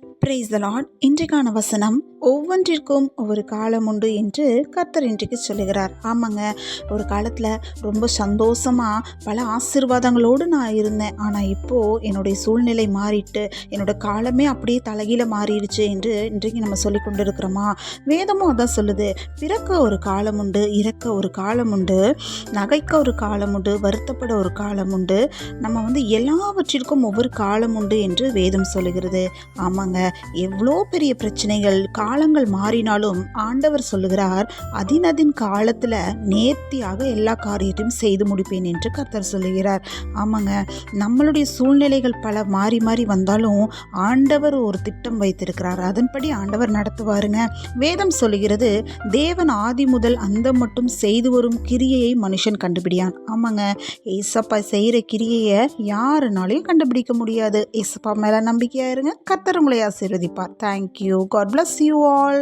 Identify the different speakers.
Speaker 1: Praise the Lord. இன்றைக்கான வசனம், ஒவ்வொன்றிற்கும் ஒவ்வொரு காலம் உண்டு என்று கர்த்தர் இன்றைக்கு சொல்லுகிறார். ஆமாங்க, ஒரு காலத்தில் ரொம்ப சந்தோஷமாக பல ஆசீர்வாதங்களோடு நான் இருந்தேன். ஆனால் இப்போது என்னுடைய சூழ்நிலை மாறிட்டு என்னோட காலமே அப்படியே தலைகீழ மாறிடுச்சு என்று இன்றைக்கு நம்ம சொல்லி கொண்டு இருக்கிறோமா? வேதமும் அதான் சொல்லுது. பிறக்க ஒரு காலம் உண்டு, இறக்க ஒரு காலம் உண்டு, நகைக்க ஒரு காலம் உண்டு, வருத்தப்பட ஒரு காலம் உண்டு. நம்ம எல்லாவற்றிற்கும் ஒவ்வொரு காலம் உண்டு என்று வேதம் சொல்லுகிறது. ஆமாங்க, எவ்வளோ பெரிய பிரச்சனைகள் காலங்கள் மாறினாலும் ஆண்டவர் சொல்லுகிறார், அதின் காலத்தில் நேர்த்தியாக எல்லா காரியத்தையும் செய்து முடிப்பேன் என்று கர்த்தர் சொல்லுகிறார். ஆமாங்க, நம்மளுடைய சூழ்நிலைகள் பல மாறி மாறி வந்தாலும் ஆண்டவர் ஒரு திட்டம் வைத்திருக்கிறார். அதன்படி ஆண்டவர் நடத்துவாருங்க. வேதம் சொல்லுகிறது, தேவன் ஆதி முதல் அந்த மட்டும் செய்து வரும் கிரியையை மனுஷன் கண்டுபிடியான். ஆமாங்க, ஏசப்பா செய்கிற கிரியையை யாருனாலையும் கண்டுபிடிக்க முடியாது. ஏசப்பா மேலே நம்பிக்கையா இருங்க. கர்த்தர் உங்களை ஆசீர்வதிப்பார். Thank you. God bless you all.